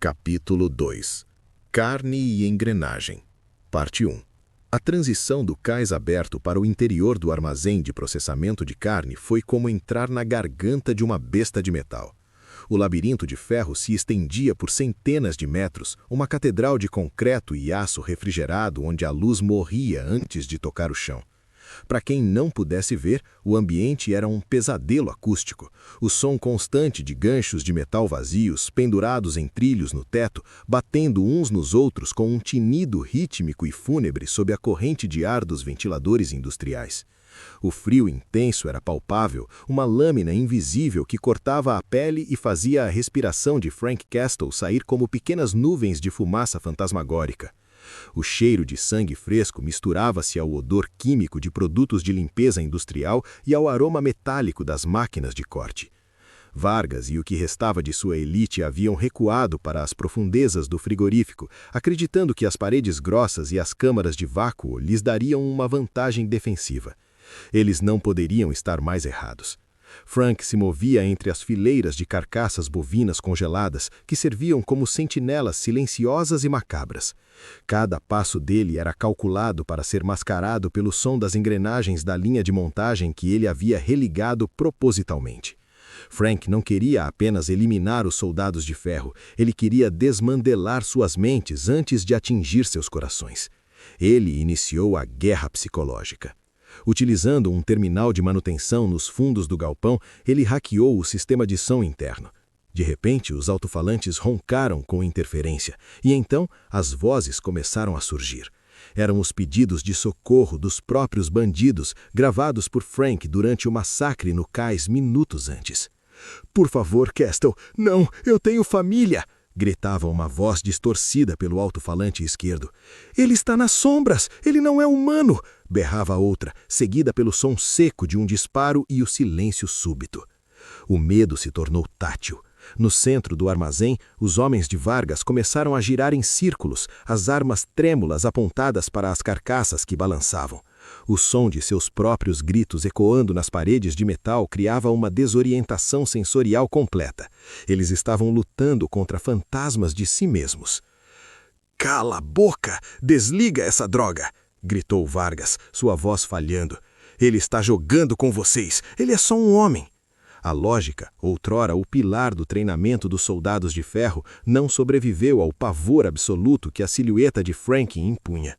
Capítulo 2. Carne e engrenagem. Parte 1. A transição do cais aberto para o interior do armazém de processamento de carne foi como entrar na garganta de uma besta de metal. O labirinto de ferro se estendia por centenas de metros, uma catedral de concreto e aço refrigerado onde a luz morria antes de tocar o chão. Para quem não pudesse ver, o ambiente era um pesadelo acústico. O som constante de ganchos de metal vazios, pendurados em trilhos no teto, batendo uns nos outros com um tinido rítmico e fúnebre sob a corrente de ar dos ventiladores industriais. O frio intenso era palpável, uma lâmina invisível que cortava a pele e fazia a respiração de Frank Castle sair como pequenas nuvens de fumaça fantasmagórica. O cheiro de sangue fresco misturava-se ao odor químico de produtos de limpeza industrial e ao aroma metálico das máquinas de corte. Vargas e o que restava de sua elite haviam recuado para as profundezas do frigorífico, acreditando que as paredes grossas e as câmaras de vácuo lhes dariam uma vantagem defensiva. Eles não poderiam estar mais errados. Frank se movia entre as fileiras de carcaças bovinas congeladas que serviam como sentinelas silenciosas e macabras. Cada passo dele era calculado para ser mascarado pelo som das engrenagens da linha de montagem que ele havia religado propositalmente. Frank não queria apenas eliminar os soldados de ferro, ele queria desmantelar suas mentes antes de atingir seus corações. Ele iniciou a guerra psicológica. Utilizando um terminal de manutenção nos fundos do galpão, ele hackeou o sistema de som interno. De repente, os alto-falantes roncaram com interferência, e então as vozes começaram a surgir. Eram os pedidos de socorro dos próprios bandidos, gravados por Frank durante o massacre no cais minutos antes. "Por favor, Castle, não, eu tenho família!" gritava uma voz distorcida pelo alto-falante esquerdo. "Ele está nas sombras! Ele não é humano!" berrava outra, seguida pelo som seco de um disparo e o silêncio súbito. O medo se tornou tátil. No centro do armazém, os homens de Vargas começaram a girar em círculos, as armas trêmulas apontadas para as carcaças que balançavam. O som de seus próprios gritos ecoando nas paredes de metal criava uma desorientação sensorial completa. Eles estavam lutando contra fantasmas de si mesmos. "Cala a boca! Desliga essa droga!" gritou Vargas, sua voz falhando. "Ele está jogando com vocês! Ele é só um homem!" A lógica, outrora o pilar do treinamento dos soldados de ferro, não sobreviveu ao pavor absoluto que a silhueta de Frank impunha.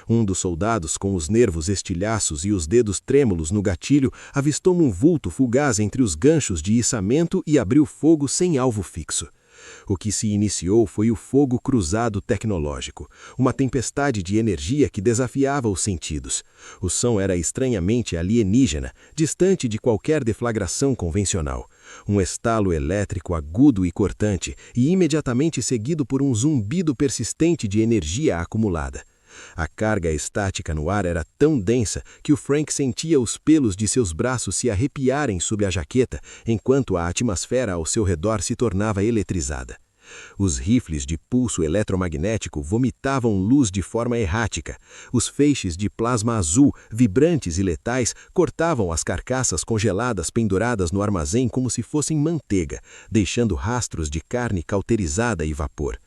Um dos soldados, com os nervos estilhaços e os dedos trêmulos no gatilho, avistou um vulto fugaz entre os ganchos de içamento e abriu fogo sem alvo fixo. O que se iniciou foi o fogo cruzado tecnológico, uma tempestade de energia que desafiava os sentidos. O som era estranhamente alienígena, distante de qualquer deflagração convencional. Um estalo elétrico agudo e cortante, e imediatamente seguido por um zumbido persistente de energia acumulada. A carga estática no ar era tão densa que o Frank sentia os pelos de seus braços se arrepiarem sob a jaqueta, enquanto a atmosfera ao seu redor se tornava eletrizada. Os rifles de pulso eletromagnético vomitavam luz de forma errática. Os feixes de plasma azul, vibrantes e letais, cortavam as carcaças congeladas penduradas no armazém como se fossem manteiga, deixando rastros de carne cauterizada e vapor.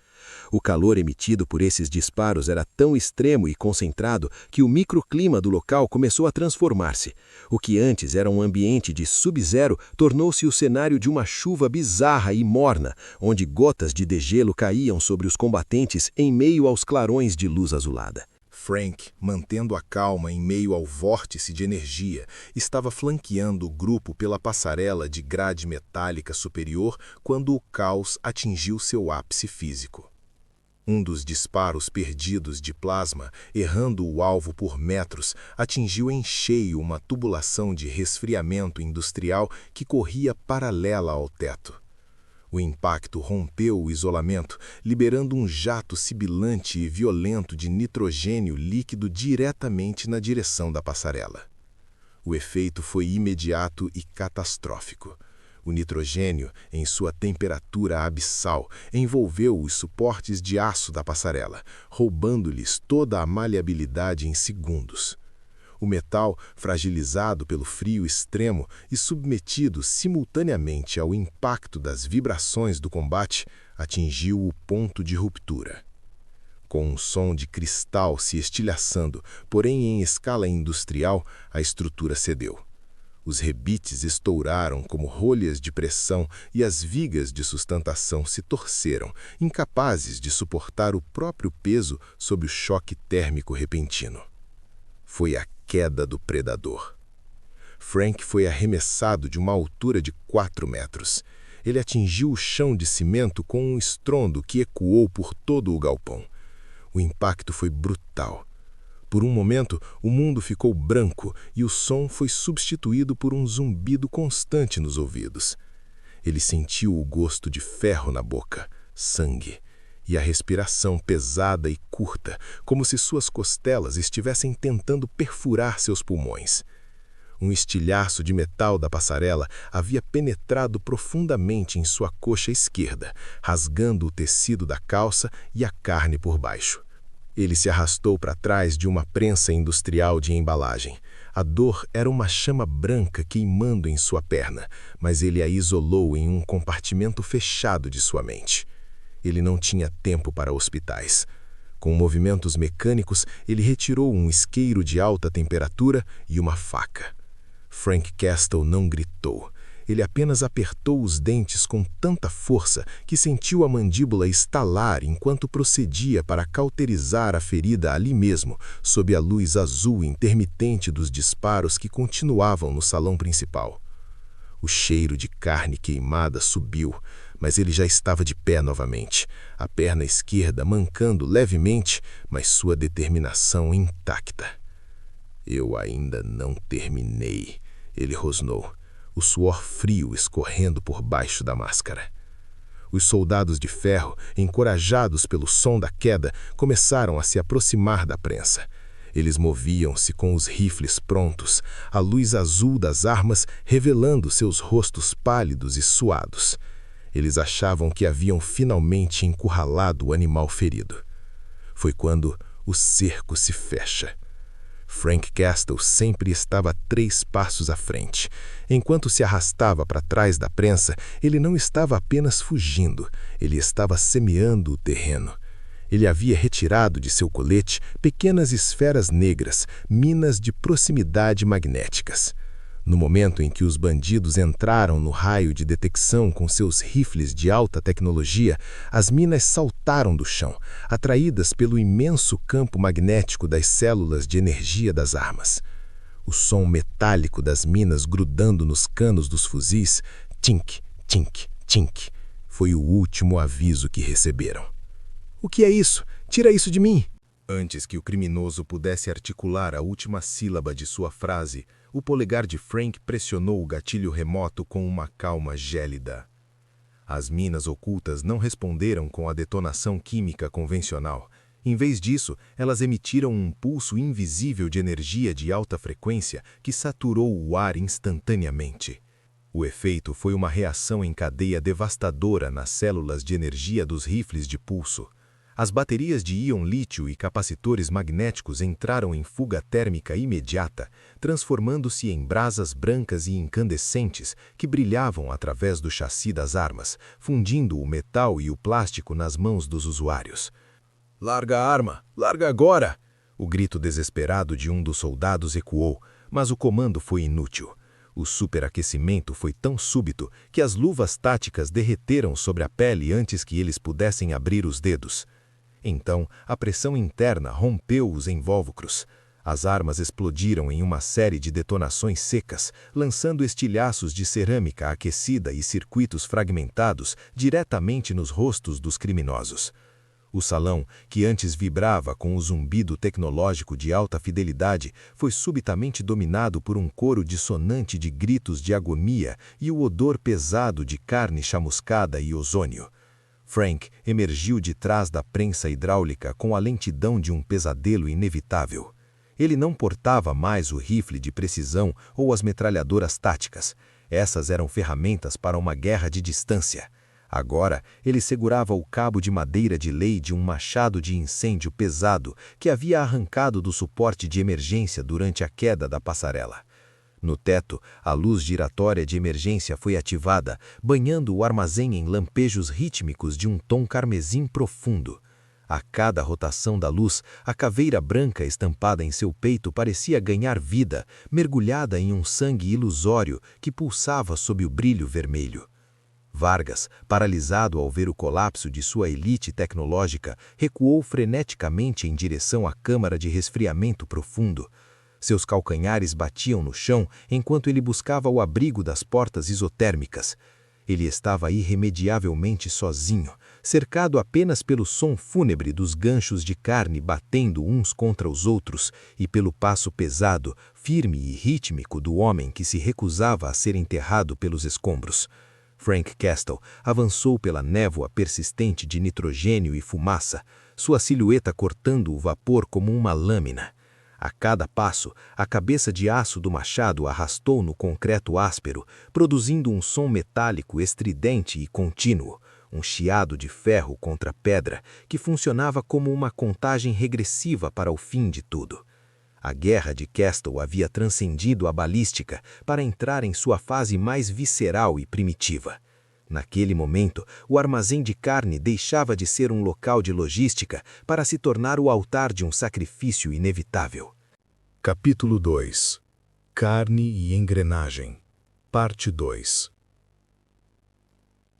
O calor emitido por esses disparos era tão extremo e concentrado que o microclima do local começou a transformar-se. O que antes era um ambiente de sub-zero tornou-se o cenário de uma chuva bizarra e morna, onde gotas de degelo caíam sobre os combatentes em meio aos clarões de luz azulada. Frank, mantendo a calma em meio ao vórtice de energia, estava flanqueando o grupo pela passarela de grade metálica superior quando o caos atingiu seu ápice físico. Um dos disparos perdidos de plasma, errando o alvo por metros, atingiu em cheio uma tubulação de resfriamento industrial que corria paralela ao teto. O impacto rompeu o isolamento, liberando um jato sibilante e violento de nitrogênio líquido diretamente na direção da passarela. O efeito foi imediato e catastrófico. O nitrogênio, em sua temperatura abissal, envolveu os suportes de aço da passarela, roubando-lhes toda a maleabilidade em segundos. O metal, fragilizado pelo frio extremo e submetido simultaneamente ao impacto das vibrações do combate, atingiu o ponto de ruptura. Com um som de cristal se estilhaçando, porém em escala industrial, a estrutura cedeu. Os rebites estouraram como rolhas de pressão e as vigas de sustentação se torceram, incapazes de suportar o próprio peso sob o choque térmico repentino. Foi a queda do predador. Frank foi arremessado de uma altura de 4 metros. Ele atingiu o chão de cimento com um estrondo que ecoou por todo o galpão. O impacto foi brutal. Por um momento, o mundo ficou branco e o som foi substituído por um zumbido constante nos ouvidos. Ele sentiu o gosto de ferro na boca, sangue, e a respiração pesada e curta, como se suas costelas estivessem tentando perfurar seus pulmões. Um estilhaço de metal da passarela havia penetrado profundamente em sua coxa esquerda, rasgando o tecido da calça e a carne por baixo. Ele se arrastou para trás de uma prensa industrial de embalagem. A dor era uma chama branca queimando em sua perna, mas ele a isolou em um compartimento fechado de sua mente. Ele não tinha tempo para hospitais. Com movimentos mecânicos, ele retirou um isqueiro de alta temperatura e uma faca. Frank Castle não gritou. Ele apenas apertou os dentes com tanta força que sentiu a mandíbula estalar enquanto procedia para cauterizar a ferida ali mesmo, sob a luz azul intermitente dos disparos que continuavam no salão principal. O cheiro de carne queimada subiu, mas ele já estava de pé novamente, a perna esquerda mancando levemente, mas sua determinação intacta. "Eu ainda não terminei", ele rosnou, o suor frio escorrendo por baixo da máscara. Os soldados de ferro, encorajados pelo som da queda, começaram a se aproximar da prensa. Eles moviam-se com os rifles prontos, a luz azul das armas revelando seus rostos pálidos e suados. Eles achavam que haviam finalmente encurralado o animal ferido. Foi quando o cerco se fecha. Frank Castle sempre estava 3 passos à frente. Enquanto se arrastava para trás da prensa, ele não estava apenas fugindo, ele estava semeando o terreno. Ele havia retirado de seu colete pequenas esferas negras, minas de proximidade magnéticas. No momento em que os bandidos entraram no raio de detecção com seus rifles de alta tecnologia, as minas saltaram do chão, atraídas pelo imenso campo magnético das células de energia das armas. O som metálico das minas grudando nos canos dos fuzis, tink, tink, tink, foi o último aviso que receberam. "O que é isso? Tira isso de mim!" Antes que o criminoso pudesse articular a última sílaba de sua frase, o polegar de Frank pressionou o gatilho remoto com uma calma gélida. As minas ocultas não responderam com a detonação química convencional. Em vez disso, elas emitiram um pulso invisível de energia de alta frequência que saturou o ar instantaneamente. O efeito foi uma reação em cadeia devastadora nas células de energia dos rifles de pulso. As baterias de íon lítio e capacitores magnéticos entraram em fuga térmica imediata, transformando-se em brasas brancas e incandescentes que brilhavam através do chassi das armas, fundindo o metal e o plástico nas mãos dos usuários. "Larga a arma! Larga agora!" O grito desesperado de um dos soldados ecoou, mas o comando foi inútil. O superaquecimento foi tão súbito que as luvas táticas derreteram sobre a pele antes que eles pudessem abrir os dedos. Então, a pressão interna rompeu os invólucros. As armas explodiram em uma série de detonações secas, lançando estilhaços de cerâmica aquecida e circuitos fragmentados diretamente nos rostos dos criminosos. O salão, que antes vibrava com o zumbido tecnológico de alta fidelidade, foi subitamente dominado por um coro dissonante de gritos de agonia e o odor pesado de carne chamuscada e ozônio. Frank emergiu de trás da prensa hidráulica com a lentidão de um pesadelo inevitável. Ele não portava mais o rifle de precisão ou as metralhadoras táticas. Essas eram ferramentas para uma guerra de distância. Agora, ele segurava o cabo de madeira de lei de um machado de incêndio pesado que havia arrancado do suporte de emergência durante a queda da passarela. No teto, a luz giratória de emergência foi ativada, banhando o armazém em lampejos rítmicos de um tom carmesim profundo. A cada rotação da luz, a caveira branca estampada em seu peito parecia ganhar vida, mergulhada em um sangue ilusório que pulsava sob o brilho vermelho. Vargas, paralisado ao ver o colapso de sua elite tecnológica, recuou freneticamente em direção à câmara de resfriamento profundo. Seus calcanhares batiam no chão enquanto ele buscava o abrigo das portas isotérmicas. Ele estava irremediavelmente sozinho, cercado apenas pelo som fúnebre dos ganchos de carne batendo uns contra os outros e pelo passo pesado, firme e rítmico do homem que se recusava a ser enterrado pelos escombros. Frank Castle avançou pela névoa persistente de nitrogênio e fumaça, sua silhueta cortando o vapor como uma lâmina. A cada passo, a cabeça de aço do machado arrastou no concreto áspero, produzindo um som metálico estridente e contínuo, um chiado de ferro contra pedra que funcionava como uma contagem regressiva para o fim de tudo. A guerra de Castle havia transcendido a balística para entrar em sua fase mais visceral e primitiva. Naquele momento, o armazém de carne deixava de ser um local de logística para se tornar o altar de um sacrifício inevitável. Capítulo 2. Carne e engrenagem. Parte 2.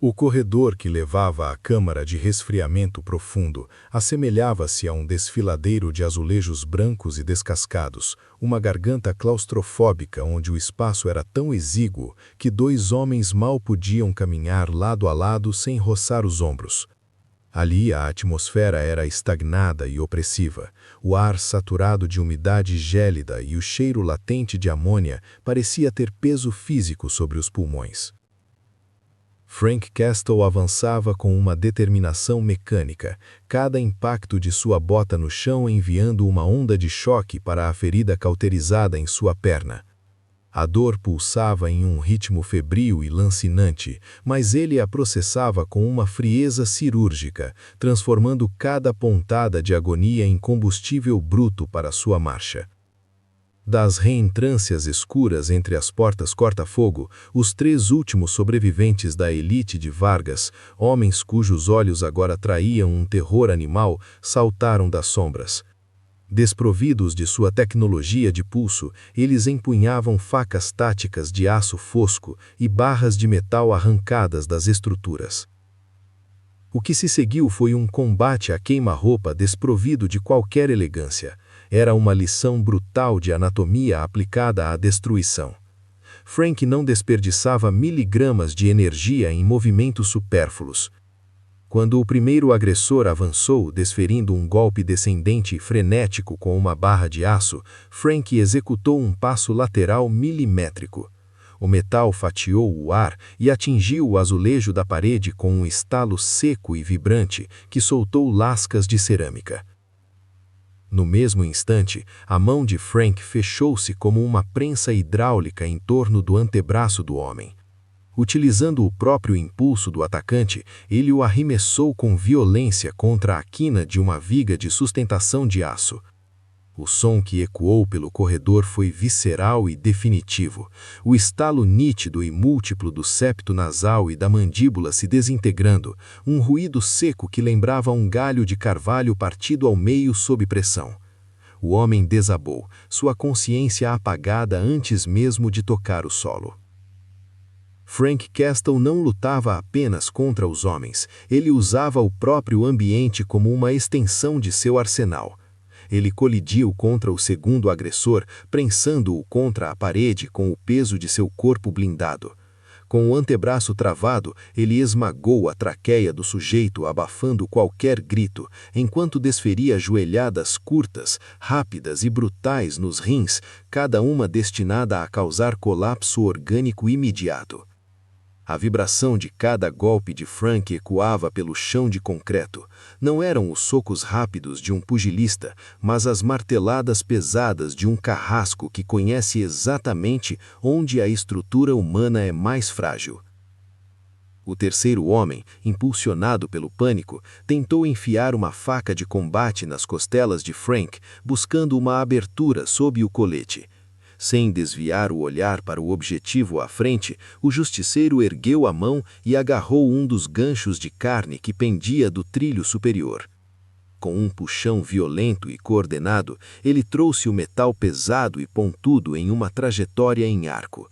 O corredor que levava à câmara de resfriamento profundo assemelhava-se a um desfiladeiro de azulejos brancos e descascados, uma garganta claustrofóbica onde o espaço era tão exíguo que dois homens mal podiam caminhar lado a lado sem roçar os ombros. Ali a atmosfera era estagnada e opressiva, o ar saturado de umidade gélida e o cheiro latente de amônia parecia ter peso físico sobre os pulmões. Frank Castle avançava com uma determinação mecânica, cada impacto de sua bota no chão enviando uma onda de choque para a ferida cauterizada em sua perna. A dor pulsava em um ritmo febril e lancinante, mas ele a processava com uma frieza cirúrgica, transformando cada pontada de agonia em combustível bruto para sua marcha. Das reentrâncias escuras entre as portas corta-fogo, os três últimos sobreviventes da elite de Vargas, homens cujos olhos agora traíam um terror animal, saltaram das sombras. Desprovidos de sua tecnologia de pulso, eles empunhavam facas táticas de aço fosco e barras de metal arrancadas das estruturas. O que se seguiu foi um combate a queima-roupa desprovido de qualquer elegância. Era uma lição brutal de anatomia aplicada à destruição. Frank não desperdiçava miligramas de energia em movimentos supérfluos. Quando o primeiro agressor avançou, desferindo um golpe descendente e frenético com uma barra de aço, Frank executou um passo lateral milimétrico. O metal fatiou o ar e atingiu o azulejo da parede com um estalo seco e vibrante que soltou lascas de cerâmica. No mesmo instante, a mão de Frank fechou-se como uma prensa hidráulica em torno do antebraço do homem. Utilizando o próprio impulso do atacante, ele o arremessou com violência contra a quina de uma viga de sustentação de aço. O som que ecoou pelo corredor foi visceral e definitivo, o estalo nítido e múltiplo do septo nasal e da mandíbula se desintegrando, um ruído seco que lembrava um galho de carvalho partido ao meio sob pressão. O homem desabou, sua consciência apagada antes mesmo de tocar o solo. Frank Castle não lutava apenas contra os homens, ele usava o próprio ambiente como uma extensão de seu arsenal. Ele colidiu contra o segundo agressor, prensando-o contra a parede com o peso de seu corpo blindado. Com o antebraço travado, ele esmagou a traqueia do sujeito, abafando qualquer grito, enquanto desferia joelhadas curtas, rápidas e brutais nos rins, cada uma destinada a causar colapso orgânico imediato. A vibração de cada golpe de Frank ecoava pelo chão de concreto. Não eram os socos rápidos de um pugilista, mas as marteladas pesadas de um carrasco que conhece exatamente onde a estrutura humana é mais frágil. O terceiro homem, impulsionado pelo pânico, tentou enfiar uma faca de combate nas costelas de Frank, buscando uma abertura sob o colete. Sem desviar o olhar para o objetivo à frente, o justiceiro ergueu a mão e agarrou um dos ganchos de carne que pendia do trilho superior. Com um puxão violento e coordenado, ele trouxe o metal pesado e pontudo em uma trajetória em arco.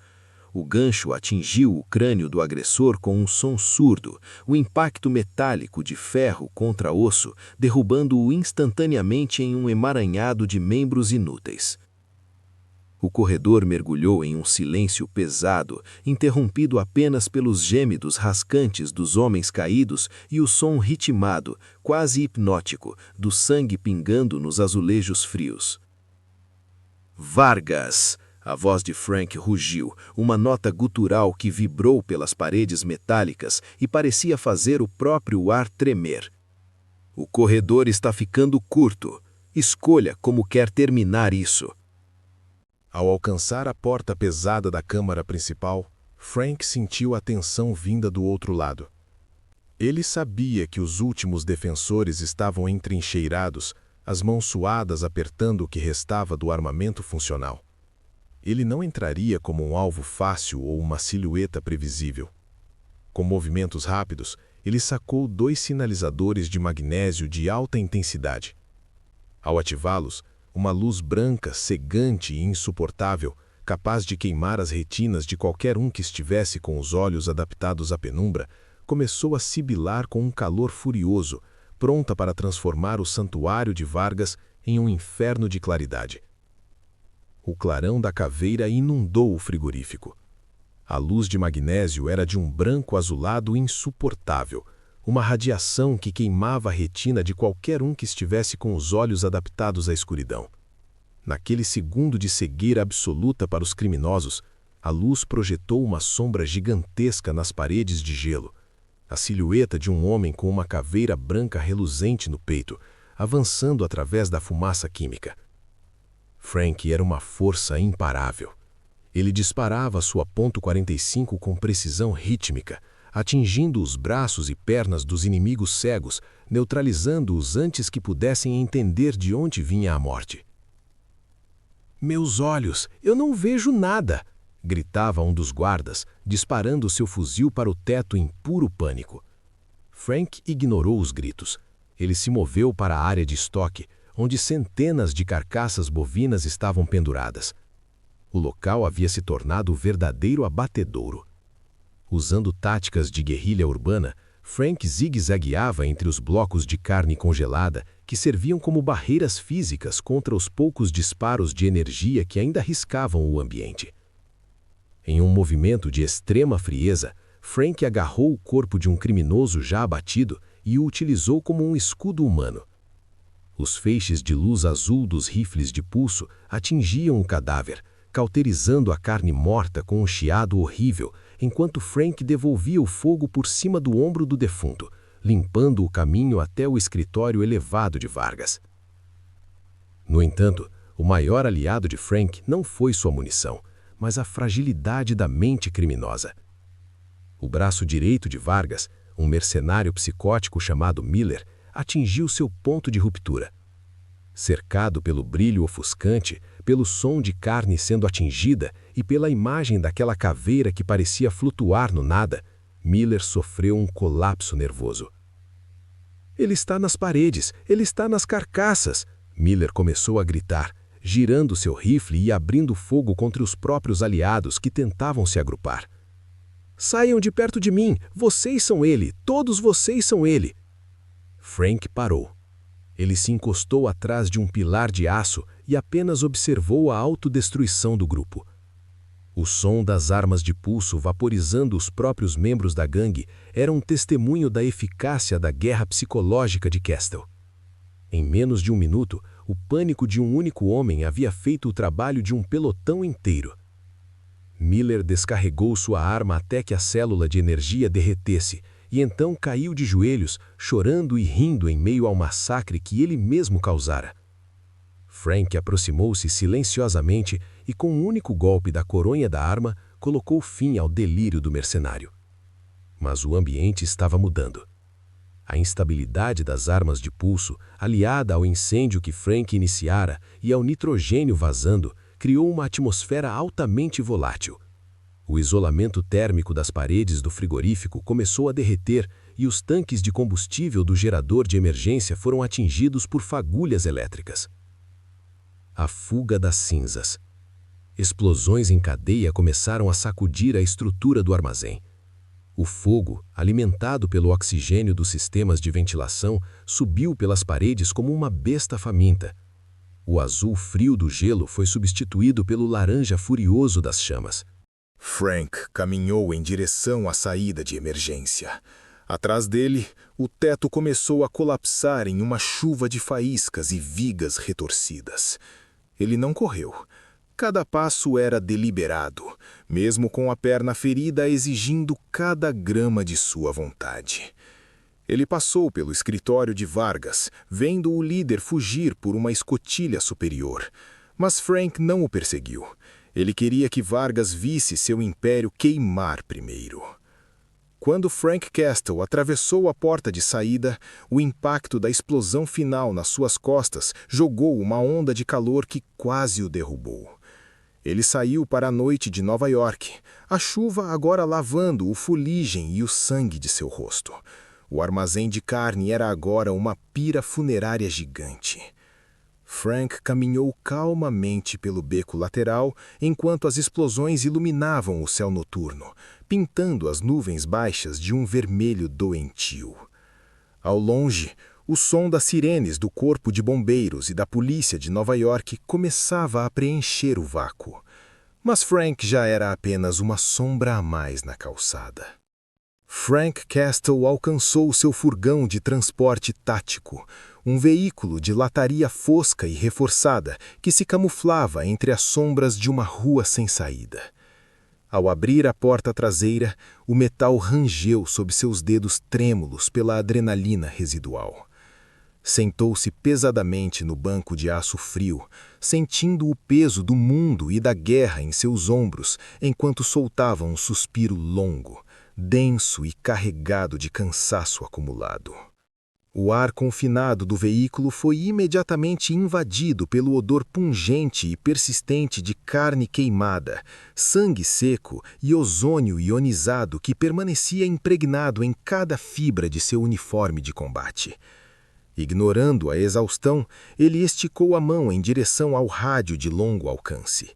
O gancho atingiu o crânio do agressor com um som surdo, o impacto metálico de ferro contra osso, derrubando-o instantaneamente em um emaranhado de membros inúteis. O corredor mergulhou em um silêncio pesado, interrompido apenas pelos gemidos rascantes dos homens caídos e o som ritmado, quase hipnótico, do sangue pingando nos azulejos frios. Vargas! A voz de Frank rugiu, uma nota gutural que vibrou pelas paredes metálicas e parecia fazer o próprio ar tremer. O corredor está ficando curto. Escolha como quer terminar isso. Ao alcançar a porta pesada da câmara principal, Frank sentiu a tensão vinda do outro lado. Ele sabia que os últimos defensores estavam entrincheirados, as mãos suadas apertando o que restava do armamento funcional. Ele não entraria como um alvo fácil ou uma silhueta previsível. Com movimentos rápidos, ele sacou 2 sinalizadores de magnésio de alta intensidade. Ao ativá-los, uma luz branca, cegante e insuportável, capaz de queimar as retinas de qualquer um que estivesse com os olhos adaptados à penumbra, começou a sibilar com um calor furioso, pronta para transformar o santuário de Vargas em um inferno de claridade. O clarão da caveira inundou o frigorífico. A luz de magnésio era de um branco azulado insuportável, uma radiação que queimava a retina de qualquer um que estivesse com os olhos adaptados à escuridão. Naquele segundo de cegueira absoluta para os criminosos, a luz projetou uma sombra gigantesca nas paredes de gelo, a silhueta de um homem com uma caveira branca reluzente no peito, avançando através da fumaça química. Frank era uma força imparável. Ele disparava sua .45 com precisão rítmica, atingindo os braços e pernas dos inimigos cegos, neutralizando-os antes que pudessem entender de onde vinha a morte. "Meus olhos, eu não vejo nada!" gritava um dos guardas, disparando seu fuzil para o teto em puro pânico. Frank ignorou os gritos. Ele se moveu para a área de estoque, onde centenas de carcaças bovinas estavam penduradas. O local havia se tornado verdadeiro abatedouro. Usando táticas de guerrilha urbana, Frank zigue-zagueava entre os blocos de carne congelada que serviam como barreiras físicas contra os poucos disparos de energia que ainda riscavam o ambiente. Em um movimento de extrema frieza, Frank agarrou o corpo de um criminoso já abatido e o utilizou como um escudo humano. Os feixes de luz azul dos rifles de pulso atingiam o cadáver, cauterizando a carne morta com um chiado horrível, enquanto Frank devolvia o fogo por cima do ombro do defunto, limpando o caminho até o escritório elevado de Vargas. No entanto, o maior aliado de Frank não foi sua munição, mas a fragilidade da mente criminosa. O braço direito de Vargas, um mercenário psicótico chamado Miller, atingiu seu ponto de ruptura. Cercado pelo brilho ofuscante, pelo som de carne sendo atingida e pela imagem daquela caveira que parecia flutuar no nada, Miller sofreu um colapso nervoso. "Ele está nas paredes, ele está nas carcaças!" Miller começou a gritar, girando seu rifle e abrindo fogo contra os próprios aliados que tentavam se agrupar. "Saiam de perto de mim! Vocês são ele! Todos vocês são ele!" Frank parou. Ele se encostou atrás de um pilar de aço e apenas observou a autodestruição do grupo. O som das armas de pulso vaporizando os próprios membros da gangue era um testemunho da eficácia da guerra psicológica de Castle. Em menos de um minuto, o pânico de um único homem havia feito o trabalho de um pelotão inteiro. Miller descarregou sua arma até que a célula de energia derretesse, e então caiu de joelhos, chorando e rindo em meio ao massacre que ele mesmo causara. Frank aproximou-se silenciosamente e, com um único golpe da coronha da arma, colocou fim ao delírio do mercenário. Mas o ambiente estava mudando. A instabilidade das armas de pulso, aliada ao incêndio que Frank iniciara e ao nitrogênio vazando, criou uma atmosfera altamente volátil. O isolamento térmico das paredes do frigorífico começou a derreter e os tanques de combustível do gerador de emergência foram atingidos por fagulhas elétricas. A fuga das cinzas. Explosões em cadeia começaram a sacudir a estrutura do armazém. O fogo, alimentado pelo oxigênio dos sistemas de ventilação, subiu pelas paredes como uma besta faminta. O azul frio do gelo foi substituído pelo laranja furioso das chamas. Frank caminhou em direção à saída de emergência. Atrás dele, o teto começou a colapsar em uma chuva de faíscas e vigas retorcidas. Ele não correu. Cada passo era deliberado, mesmo com a perna ferida exigindo cada grama de sua vontade. Ele passou pelo escritório de Vargas, vendo o líder fugir por uma escotilha superior. Mas Frank não o perseguiu. Ele queria que Vargas visse seu império queimar primeiro. Quando Frank Castle atravessou a porta de saída, o impacto da explosão final nas suas costas jogou uma onda de calor que quase o derrubou. Ele saiu para a noite de Nova York, a chuva agora lavando o fuligem e o sangue de seu rosto. O armazém de carne era agora uma pira funerária gigante. Frank caminhou calmamente pelo beco lateral enquanto as explosões iluminavam o céu noturno, pintando as nuvens baixas de um vermelho doentio. Ao longe, o som das sirenes do Corpo de Bombeiros e da Polícia de Nova York começava a preencher o vácuo. Mas Frank já era apenas uma sombra a mais na calçada. Frank Castle alcançou seu furgão de transporte tático, um veículo de lataria fosca e reforçada que se camuflava entre as sombras de uma rua sem saída. Ao abrir a porta traseira, o metal rangeu sob seus dedos trêmulos pela adrenalina residual. Sentou-se pesadamente no banco de aço frio, sentindo o peso do mundo e da guerra em seus ombros, enquanto soltava um suspiro longo, denso e carregado de cansaço acumulado. O ar confinado do veículo foi imediatamente invadido pelo odor pungente e persistente de carne queimada, sangue seco e ozônio ionizado que permanecia impregnado em cada fibra de seu uniforme de combate. Ignorando a exaustão, ele esticou a mão em direção ao rádio de longo alcance.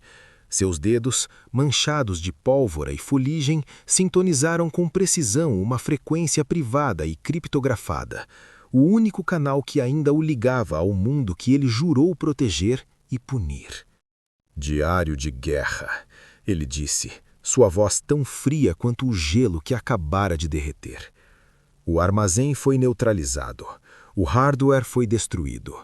Seus dedos, manchados de pólvora e fuligem, sintonizaram com precisão uma frequência privada e criptografada, o único canal que ainda o ligava ao mundo que ele jurou proteger e punir. "Diário de guerra", ele disse, sua voz tão fria quanto o gelo que acabara de derreter. O armazém foi neutralizado. O hardware foi destruído.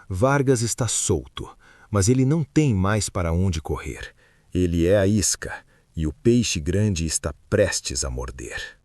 Vargas está solto, mas ele não tem mais para onde correr. Ele é a isca, e o peixe grande está prestes a morder.